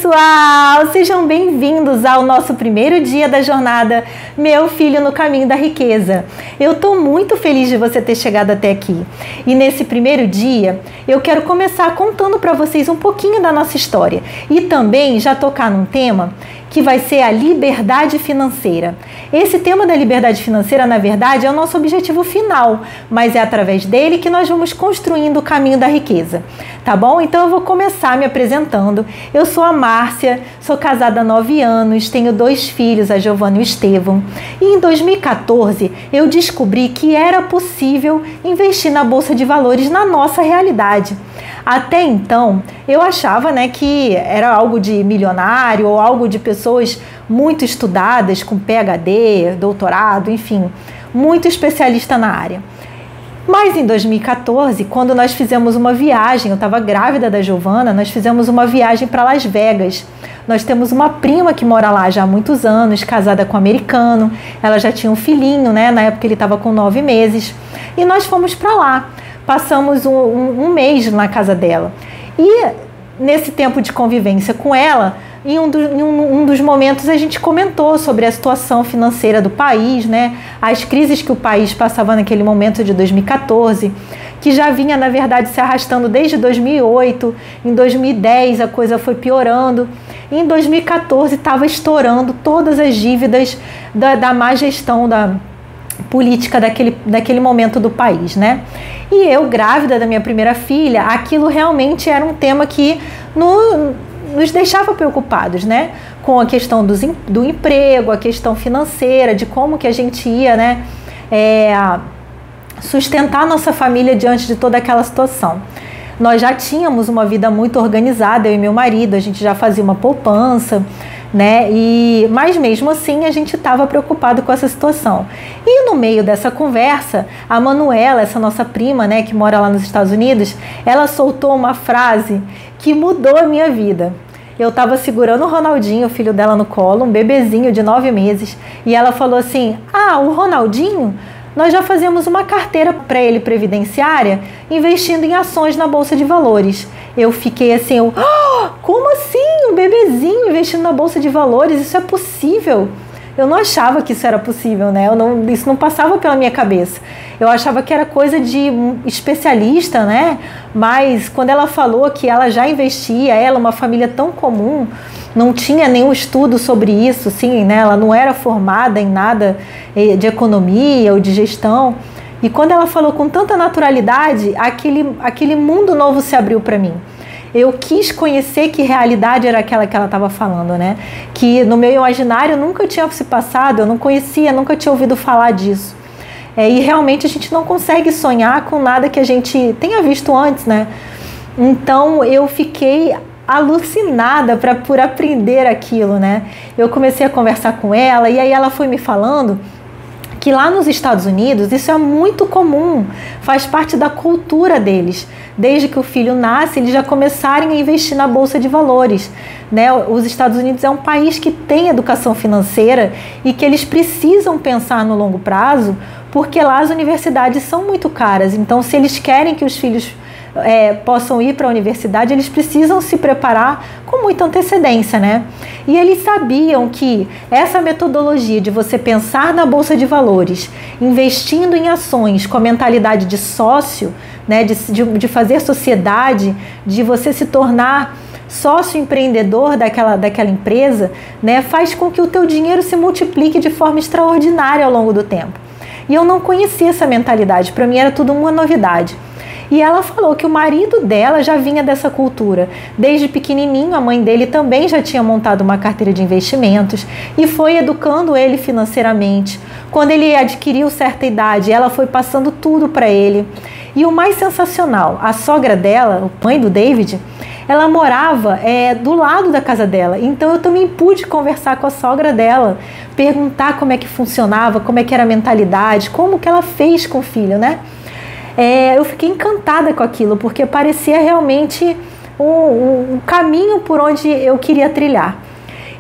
pessoal! Sejam bem-vindos ao nosso primeiro dia da jornada Meu Filho no Caminho da Riqueza. Eu estou muito feliz de você ter chegado até aqui. E nesse primeiro dia, eu quero começar contando para vocês um pouquinho da nossa história e também já tocar num tema que vai ser a liberdade financeira. Esse tema da liberdade financeira, na verdade, é o nosso objetivo final, mas é através dele que nós vamos construindo o caminho da riqueza, tá bom? Então eu vou começar me apresentando. Eu sou a Márcia, sou casada há 9 anos, tenho 2 filhos, a Giovana e o Estevão. E em 2014 eu descobri que era possível investir na Bolsa de Valores na nossa realidade. Até então, eu achava, que era algo de milionário ou algo de pessoas muito estudadas, com PhD, doutorado, enfim, muito especialista na área. Mas em 2014, quando nós fizemos uma viagem, eu estava grávida da Giovana, nós fizemos uma viagem para Las Vegas. Nós temos uma prima que mora lá já há muitos anos, casada com um americano, ela já tinha um filhinho, na época ele estava com 9 meses, e nós fomos para lá. Passamos um mês na casa dela. E nesse tempo de convivência com ela, em um dos momentos a gente comentou sobre a situação financeira do país, as crises que o país passava naquele momento de 2014, que já vinha, na verdade, se arrastando desde 2008. Em 2010 a coisa foi piorando. E em 2014 estava estourando todas as dívidas da má gestão da política daquele momento do país, E eu, grávida da minha primeira filha, aquilo realmente era um tema que nos deixava preocupados, com a questão do emprego, a questão financeira, de como que a gente ia, sustentar nossa família diante de toda aquela situação. Nós já tínhamos uma vida muito organizada, eu e meu marido, a gente já fazia uma poupança, mas mesmo assim a gente estava preocupado com essa situação. E no meio dessa conversa, a Manuela, essa nossa prima, que mora lá nos Estados Unidos, ela soltou uma frase que mudou a minha vida. Eu estava segurando o Ronaldinho, o filho dela, no colo, um bebezinho de 9 meses, e ela falou assim: o Ronaldinho, nós já fazemos uma carteira para ele previdenciária, investindo em ações na Bolsa de Valores. Eu fiquei assim, como assim? Um bebezinho investindo na Bolsa de Valores? Isso é possível? Eu não achava que isso era possível, isso não passava pela minha cabeça. Eu achava que era coisa de especialista, Mas quando ela falou que ela já investia, uma família tão comum, não tinha nenhum estudo sobre isso, ela não era formada em nada de economia ou de gestão. E quando ela falou com tanta naturalidade, aquele mundo novo se abriu para mim. Eu quis conhecer que realidade era aquela que ela estava falando, Que no meu imaginário nunca tinha se passado, eu não conhecia, nunca tinha ouvido falar disso. E realmente a gente não consegue sonhar com nada que a gente tenha visto antes, Então eu fiquei alucinada por aprender aquilo, Eu comecei a conversar com ela e aí ela foi me falando que lá nos Estados Unidos isso é muito comum, faz parte da cultura deles. Desde que o filho nasce, eles já começarem a investir na Bolsa de Valores. Os Estados Unidos é um país que tem educação financeira e que eles precisam pensar no longo prazo, porque lá as universidades são muito caras. Então, se eles querem que os filhos possam ir para a universidade, eles precisam se preparar com muita antecedência, E eles sabiam que essa metodologia de você pensar na Bolsa de Valores, investindo em ações com a mentalidade de sócio, de fazer sociedade, de você se tornar sócio empreendedor daquela empresa, faz com que o teu dinheiro se multiplique de forma extraordinária ao longo do tempo. E eu não conhecia essa mentalidade, para mim era tudo uma novidade. E ela falou que o marido dela já vinha dessa cultura. Desde pequenininho, a mãe dele também já tinha montado uma carteira de investimentos e foi educando ele financeiramente. Quando ele adquiriu certa idade, ela foi passando tudo para ele. E o mais sensacional, a sogra dela, a mãe do David, ela morava do lado da casa dela. Então eu também pude conversar com a sogra dela, perguntar como é que funcionava, como é que era a mentalidade, como que ela fez com o filho, Eu fiquei encantada com aquilo, porque parecia realmente um caminho por onde eu queria trilhar.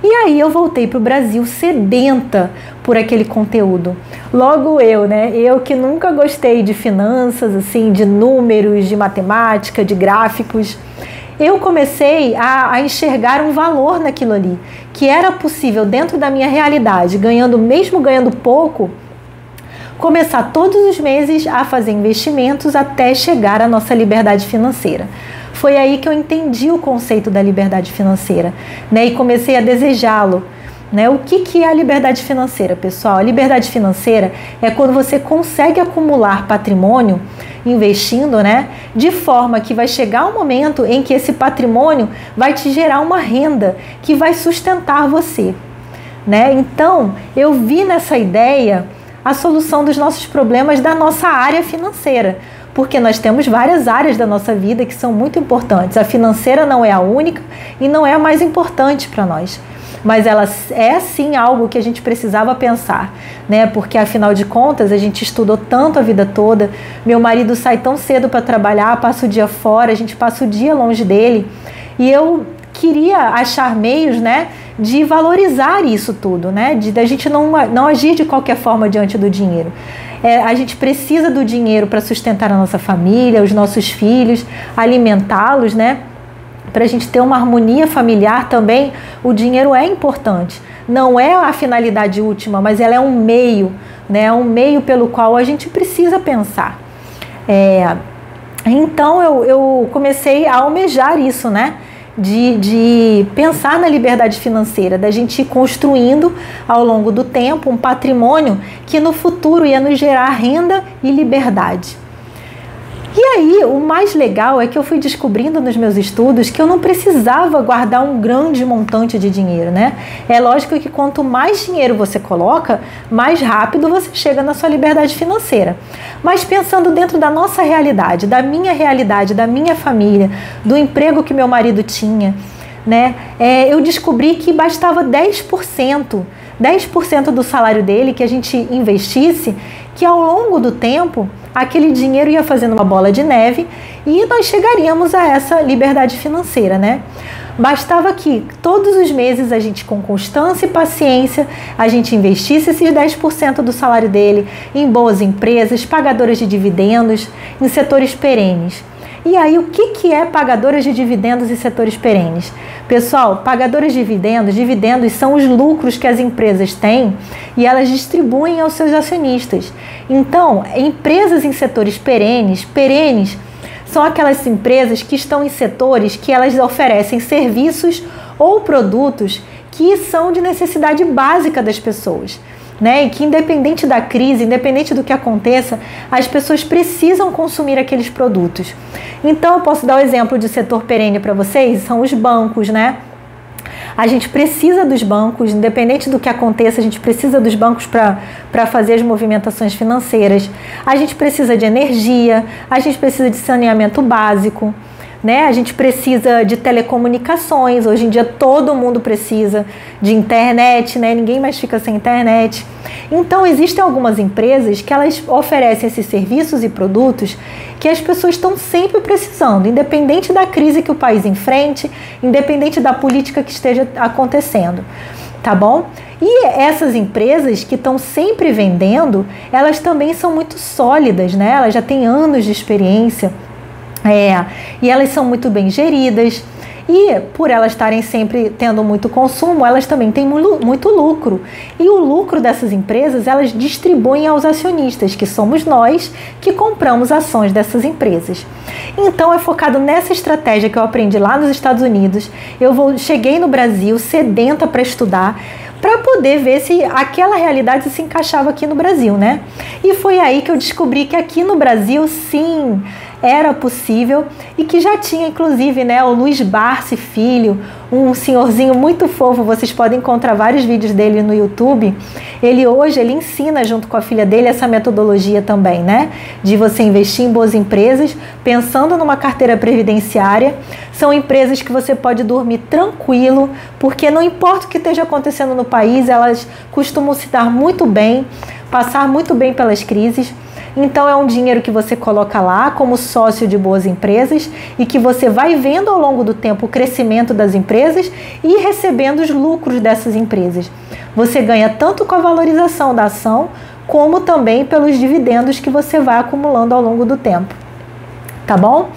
E aí eu voltei para o Brasil sedenta por aquele conteúdo. Logo eu que nunca gostei de finanças, assim, de números, de matemática, de gráficos. eu comecei a enxergar um valor naquilo ali, que era possível dentro da minha realidade, mesmo ganhando pouco, começar todos os meses a fazer investimentos até chegar à nossa liberdade financeira. Foi aí que eu entendi o conceito da liberdade financeira, né? E comecei a desejá-lo. Né? O que é a liberdade financeira, pessoal? A liberdade financeira é quando você consegue acumular patrimônio investindo, né? De forma que vai chegar um momento em que esse patrimônio vai te gerar uma renda que vai sustentar você, né? Então, eu vi nessa ideia a solução dos nossos problemas da nossa área financeira, porque nós temos várias áreas da nossa vida que são muito importantes. A financeira não é a única e não é a mais importante para nós. Mas ela é sim algo que a gente precisava pensar, né? Porque afinal de contas a gente estudou tanto a vida toda, meu marido sai tão cedo para trabalhar, passa o dia fora, a gente passa o dia longe dele, e eu queria achar meios, né, de valorizar isso tudo, né? De a gente não agir de qualquer forma diante do dinheiro. A gente precisa do dinheiro para sustentar a nossa família, os nossos filhos, alimentá-los, né? Para a gente ter uma harmonia familiar também, o dinheiro é importante. Não é a finalidade última, mas ela é um meio, né? Um meio pelo qual a gente precisa pensar. Então eu comecei a almejar isso, né? De pensar na liberdade financeira, da gente ir construindo ao longo do tempo um patrimônio que no futuro ia nos gerar renda e liberdade. E aí, o mais legal é que eu fui descobrindo nos meus estudos que eu não precisava guardar um grande montante de dinheiro, né? É lógico que quanto mais dinheiro você coloca, mais rápido você chega na sua liberdade financeira. Mas pensando dentro da nossa realidade, da minha família, do emprego que meu marido tinha, né? Eu descobri que bastava 10% do salário dele que a gente investisse, que ao longo do tempo aquele dinheiro ia fazendo uma bola de neve e nós chegaríamos a essa liberdade financeira, né? Bastava que todos os meses a gente, com constância e paciência, a gente investisse esses 10% do salário dele em boas empresas, pagadoras de dividendos, em setores perenes. E aí, o que é pagadoras de dividendos e setores perenes? Pessoal, pagadoras de dividendos são os lucros que as empresas têm e elas distribuem aos seus acionistas. Então, empresas em setores perenes são aquelas empresas que estão em setores que elas oferecem serviços ou produtos que são de necessidade básica das pessoas, né? E que independente da crise, independente do que aconteça, as pessoas precisam consumir aqueles produtos. Então, eu posso dar o exemplo de setor perene para vocês, são os bancos, né? A gente precisa dos bancos, independente do que aconteça, a gente precisa dos bancos para fazer as movimentações financeiras. A gente precisa de energia, a gente precisa de saneamento básico, né? A gente precisa de telecomunicações, hoje em dia todo mundo precisa de internet, né? Ninguém mais fica sem internet. Então existem algumas empresas que elas oferecem esses serviços e produtos que as pessoas estão sempre precisando, independente da crise que o país enfrente, independente da política que esteja acontecendo, tá bom? E essas empresas que estão sempre vendendo, elas também são muito sólidas, né? Elas já têm anos de experiência. E elas são muito bem geridas e por elas estarem sempre tendo muito consumo, elas também têm muito lucro. E o lucro dessas empresas, elas distribuem aos acionistas, que somos nós que compramos ações dessas empresas. Então é focado nessa estratégia que eu aprendi lá nos Estados Unidos. Cheguei no Brasil sedenta para estudar, para poder ver se aquela realidade se encaixava aqui no Brasil, né? E foi aí que eu descobri que aqui no Brasil, sim, era possível e que já tinha, inclusive, né, o Luiz Barsi Filho, um senhorzinho muito fofo, vocês podem encontrar vários vídeos dele no YouTube. Ele ensina junto com a filha dele essa metodologia também, né, de você investir em boas empresas, pensando numa carteira previdenciária. São empresas que você pode dormir tranquilo, porque não importa o que esteja acontecendo no país, elas costumam se dar muito bem, passar muito bem pelas crises. Então é um dinheiro que você coloca lá como sócio de boas empresas e que você vai vendo ao longo do tempo o crescimento das empresas e recebendo os lucros dessas empresas. Você ganha tanto com a valorização da ação, como também pelos dividendos que você vai acumulando ao longo do tempo. Tá bom?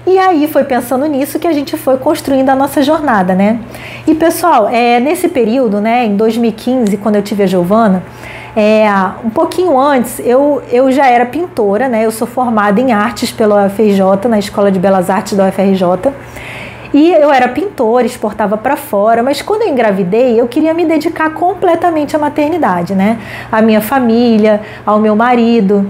E aí foi pensando nisso que a gente foi construindo a nossa jornada, né? E pessoal, nesse período, né, em 2015, quando eu tive a Giovana, um pouquinho antes, eu já era pintora, né? Eu sou formada em artes pela UFRJ, na Escola de Belas Artes da UFRJ. E eu era pintora, exportava para fora, mas quando eu engravidei, eu queria me dedicar completamente à maternidade, né? À minha família, ao meu marido.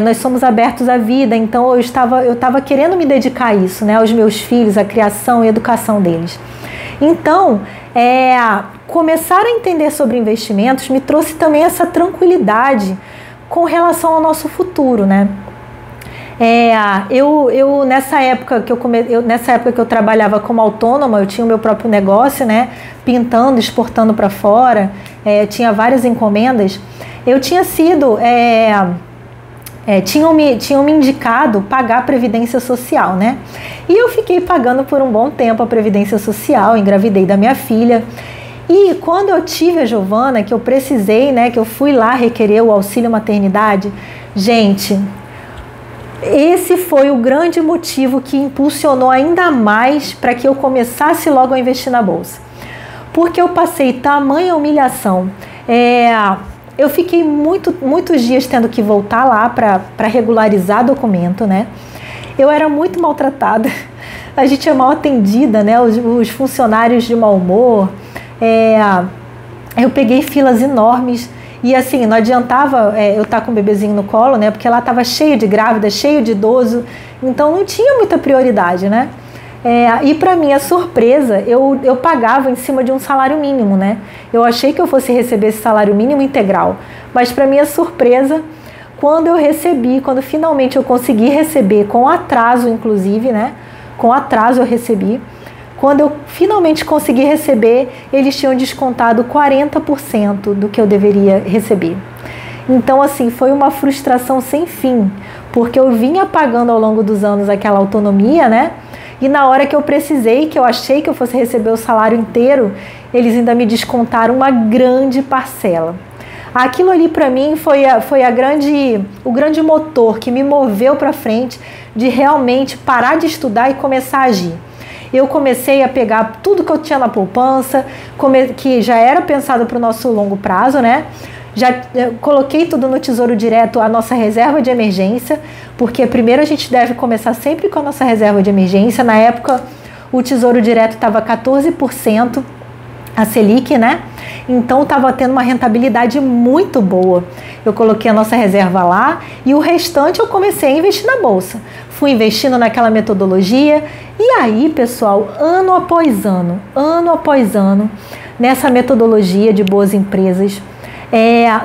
Nós somos abertos à vida, então eu estava querendo me dedicar a isso, né? Aos meus filhos, à criação e educação deles. Então, começar a entender sobre investimentos me trouxe também essa tranquilidade com relação ao nosso futuro, né? Nessa época que eu trabalhava como autônoma, eu tinha o meu próprio negócio, né? Pintando, exportando para fora, tinha várias encomendas. Eu tinha sido, tinham me indicado pagar a Previdência Social, né? E eu fiquei pagando por um bom tempo a Previdência Social, engravidei da minha filha. E quando eu tive a Giovana, que eu precisei, né? Que eu fui lá requerer o auxílio maternidade, gente, esse foi o grande motivo que impulsionou ainda mais para que eu começasse logo a investir na bolsa. Porque eu passei tamanha humilhação. Eu fiquei muitos dias tendo que voltar lá para regularizar documento, né? Eu era muito maltratada. A gente é mal atendida, né? Os funcionários de mau humor. Eu peguei filas enormes. E assim, não adiantava eu estar com o bebezinho no colo, né? Porque ela estava cheia de grávida, cheio de idoso. Então não tinha muita prioridade, né? E para minha surpresa, eu pagava em cima de um salário mínimo, né? Eu achei que eu fosse receber esse salário mínimo integral. Mas para minha surpresa, quando finalmente eu consegui receber, com atraso inclusive, né? Com atraso eu recebi. Quando eu finalmente consegui receber, eles tinham descontado 40% do que eu deveria receber. Então, assim, foi uma frustração sem fim, porque eu vinha pagando ao longo dos anos aquela autonomia, né? E na hora que eu precisei, que eu achei que eu fosse receber o salário inteiro, eles ainda me descontaram uma grande parcela. Aquilo ali para mim foi o grande motor que me moveu para frente de realmente parar de estudar e começar a agir. Eu comecei a pegar tudo que eu tinha na poupança, que já era pensado para o nosso longo prazo, né? Já coloquei tudo no Tesouro Direto, a nossa reserva de emergência, porque primeiro a gente deve começar sempre com a nossa reserva de emergência. Na época, o Tesouro Direto estava 14%, a Selic, né? Então estava tendo uma rentabilidade muito boa. Eu coloquei a nossa reserva lá e o restante eu comecei a investir na bolsa. Fui investindo naquela metodologia e aí, pessoal, ano após ano, nessa metodologia de boas empresas,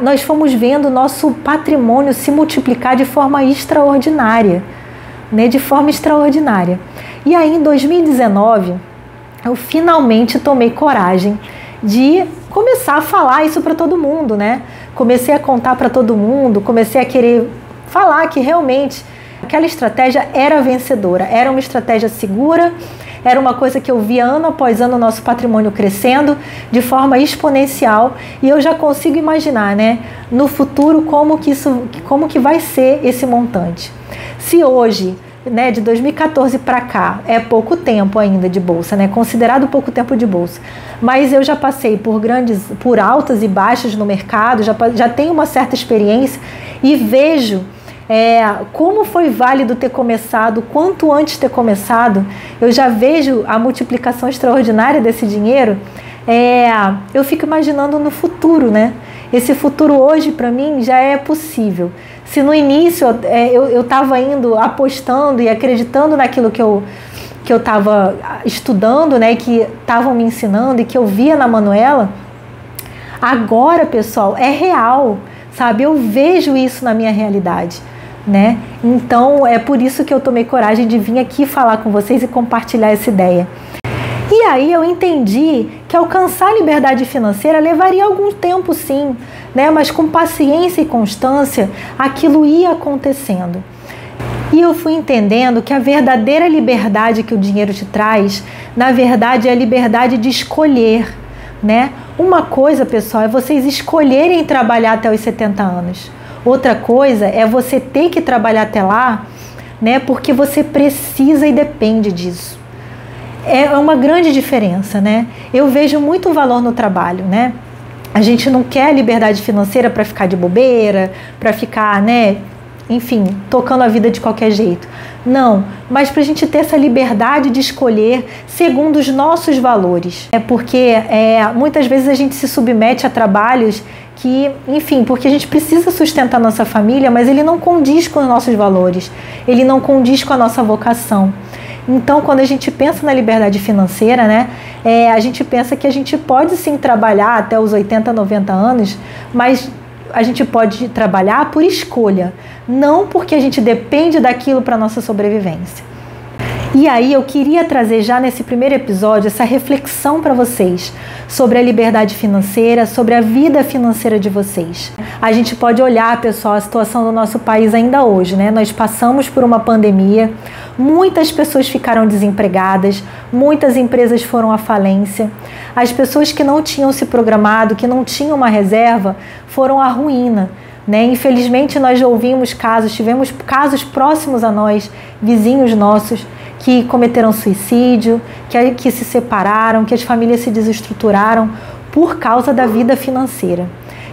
nós fomos vendo o nosso patrimônio se multiplicar de forma extraordinária, né? De forma extraordinária. E aí, em 2019, eu finalmente tomei coragem de começar a falar isso para todo mundo, né? Comecei a contar para todo mundo, comecei a querer falar que realmente aquela estratégia era vencedora, era uma estratégia segura, era uma coisa que eu via ano após ano o nosso patrimônio crescendo de forma exponencial e eu já consigo imaginar, né, no futuro como que vai ser esse montante. Se hoje, né, de 2014 para cá, é pouco tempo ainda de bolsa, né, considerado pouco tempo de bolsa, mas eu já passei por altas e baixas no mercado, já tenho uma certa experiência e vejo como foi válido ter começado, quanto antes ter começado. Eu já vejo a multiplicação extraordinária desse dinheiro. Eu fico imaginando no futuro, né? Esse futuro hoje para mim já é possível. Se no início eu estava indo apostando e acreditando naquilo que eu estava estudando, né, que estavam me ensinando e que eu via na Manuela, agora, pessoal, é real, sabe? Eu vejo isso na minha realidade, né? Então é por isso que eu tomei coragem de vir aqui falar com vocês e compartilhar essa ideia. E aí eu entendi que alcançar a liberdade financeira levaria algum tempo, sim, né? Mas com paciência e constância aquilo ia acontecendo. E eu fui entendendo que a verdadeira liberdade que o dinheiro te traz, na verdade, é a liberdade de escolher, né? Uma coisa, pessoal, é vocês escolherem trabalhar até os 70 anos. Outra coisa é você ter que trabalhar até lá né? Porque você precisa e depende disso. É uma grande diferença, né? Eu vejo muito valor no trabalho, né? A gente não quer liberdade financeira para ficar de bobeira, para ficar, né, enfim, tocando a vida de qualquer jeito. Não, mas para a gente ter essa liberdade de escolher segundo os nossos valores. É porque muitas vezes a gente se submete a trabalhos que, enfim, porque a gente precisa sustentar nossa família, mas ele não condiz com os nossos valores, ele não condiz com a nossa vocação. Então, quando a gente pensa na liberdade financeira, né, a gente pensa que a gente pode sim trabalhar até os 80, 90 anos, mas a gente pode trabalhar por escolha, não porque a gente depende daquilo para a nossa sobrevivência. E aí eu queria trazer já nesse primeiro episódio essa reflexão para vocês sobre a liberdade financeira, sobre a vida financeira de vocês. A gente pode olhar, pessoal, a situação do nosso país ainda hoje, né? Nós passamos por uma pandemia, muitas pessoas ficaram desempregadas, muitas empresas foram à falência. As pessoas que não tinham se programado, que não tinham uma reserva, foram à ruína, né? Infelizmente nós já ouvimos casos, tivemos casos próximos a nós, vizinhos nossos, que cometeram suicídio, que se separaram, que as famílias se desestruturaram por causa da vida financeira.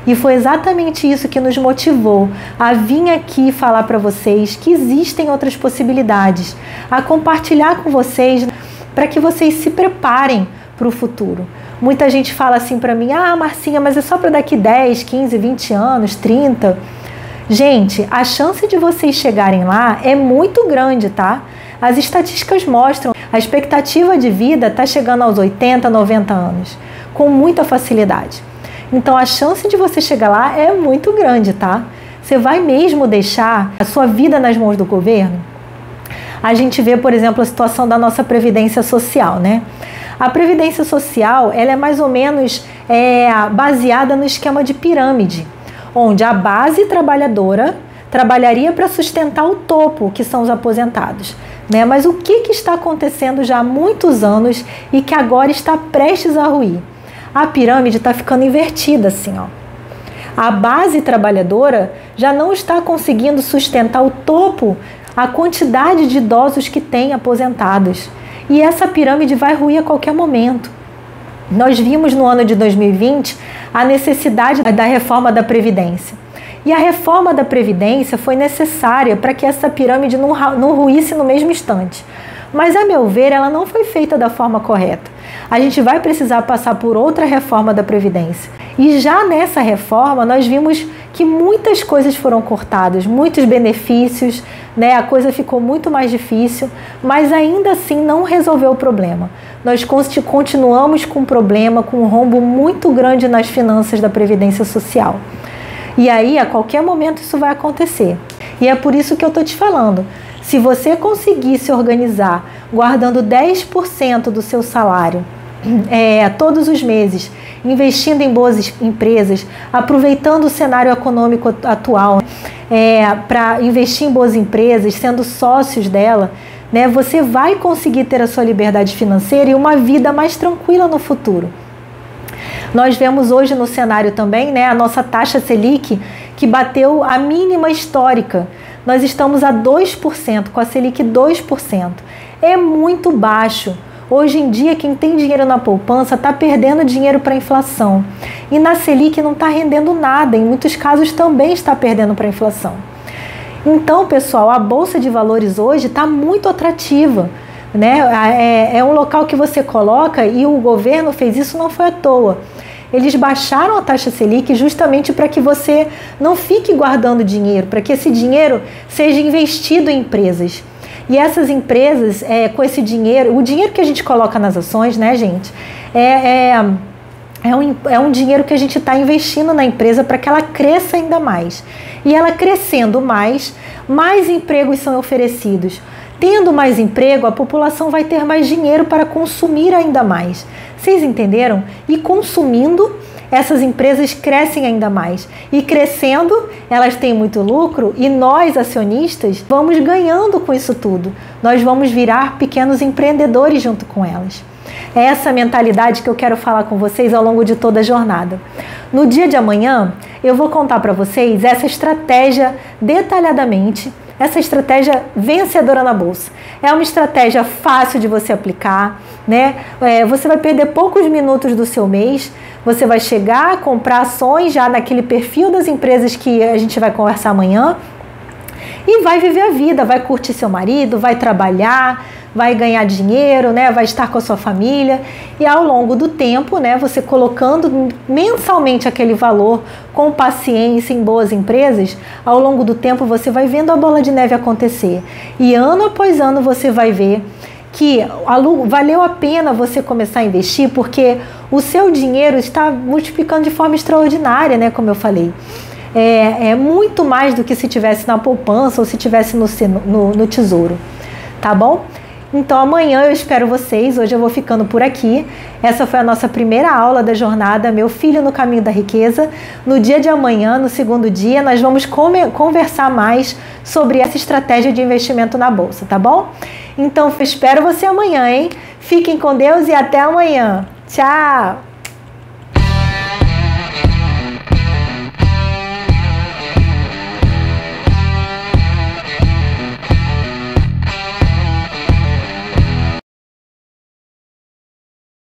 E foi exatamente isso que nos motivou a vir aqui falar para vocês que existem outras possibilidades, a compartilhar com vocês para que vocês se preparem para o futuro. Muita gente fala assim para mim, Marcinha, mas é só para daqui 10, 15, 20 anos, 30. Gente, a chance de vocês chegarem lá é muito grande, tá? As estatísticas mostram, a expectativa de vida está chegando aos 80, 90 anos, com muita facilidade. Então a chance de você chegar lá é muito grande, tá? Você vai mesmo deixar a sua vida nas mãos do governo? A gente vê, por exemplo, a situação da nossa Previdência Social, né? A Previdência Social, ela é mais ou menos baseada no esquema de pirâmide, onde a base trabalhadora trabalharia para sustentar o topo, que são os aposentados, né? Mas o que está acontecendo já há muitos anos e que agora está prestes a ruir? A pirâmide está ficando invertida assim, ó. A base trabalhadora já não está conseguindo sustentar o topo, a quantidade de idosos que tem aposentados. E essa pirâmide vai ruir a qualquer momento. Nós vimos no ano de 2020 a necessidade da reforma da Previdência. E a reforma da Previdência foi necessária para que essa pirâmide não ruísse no mesmo instante. Mas, a meu ver, ela não foi feita da forma correta. A gente vai precisar passar por outra reforma da Previdência. E já nessa reforma, nós vimos que muitas coisas foram cortadas, muitos benefícios, né? A coisa ficou muito mais difícil, mas ainda assim não resolveu o problema. Nós continuamos com um problema, com um rombo muito grande nas finanças da Previdência Social. E aí, a qualquer momento, isso vai acontecer. E é por isso que eu estou te falando. Se você conseguir se organizar, guardando 10% do seu salário todos os meses, investindo em boas empresas, aproveitando o cenário econômico atual para investir em boas empresas, sendo sócios dela, né, você vai conseguir ter a sua liberdade financeira e uma vida mais tranquila no futuro. Nós vemos hoje no cenário também, né, a nossa taxa Selic, que bateu a mínima histórica. Nós estamos a 2%, com a Selic 2%. É muito baixo. Hoje em dia, quem tem dinheiro na poupança está perdendo dinheiro para a inflação. E na Selic não está rendendo nada. Em muitos casos também está perdendo para a inflação. Então, pessoal, a Bolsa de Valores hoje está muito atrativa, né? É um local que você coloca, e o governo fez isso, não foi à toa. Eles baixaram a taxa Selic justamente para que você não fique guardando dinheiro, para que esse dinheiro seja investido em empresas. E essas empresas, com esse dinheiro, o dinheiro que a gente coloca nas ações, né, gente, é um dinheiro que a gente está investindo na empresa para que ela cresça ainda mais. E ela crescendo mais empregos são oferecidos. Tendo mais emprego, a população vai ter mais dinheiro para consumir ainda mais. Vocês entenderam? E consumindo, essas empresas crescem ainda mais. E crescendo, elas têm muito lucro e nós, acionistas, vamos ganhando com isso tudo. Nós vamos virar pequenos empreendedores junto com elas. É essa mentalidade que eu quero falar com vocês ao longo de toda a jornada. No dia de amanhã, eu vou contar para vocês essa estratégia detalhadamente essa estratégia vencedora na bolsa. É uma estratégia fácil de você aplicar, né? Você vai perder poucos minutos do seu mês, você vai chegar a comprar ações já naquele perfil das empresas que a gente vai conversar amanhã e vai viver a vida, vai curtir seu marido, vai trabalhar, vai ganhar dinheiro, né? Vai estar com a sua família e ao longo do tempo, né? Você colocando mensalmente aquele valor com paciência em boas empresas, ao longo do tempo você vai vendo a bola de neve acontecer e ano após ano você vai ver que valeu a pena você começar a investir porque o seu dinheiro está multiplicando de forma extraordinária, né? Como eu falei. É muito mais do que se tivesse na poupança ou se tivesse no tesouro, tá bom? Então amanhã eu espero vocês, hoje eu vou ficando por aqui. Essa foi a nossa primeira aula da jornada Meu Filho no Caminho da Riqueza. No dia de amanhã, no segundo dia, nós vamos conversar mais sobre essa estratégia de investimento na bolsa, tá bom? Então eu espero você amanhã, hein? Fiquem com Deus e até amanhã. Tchau!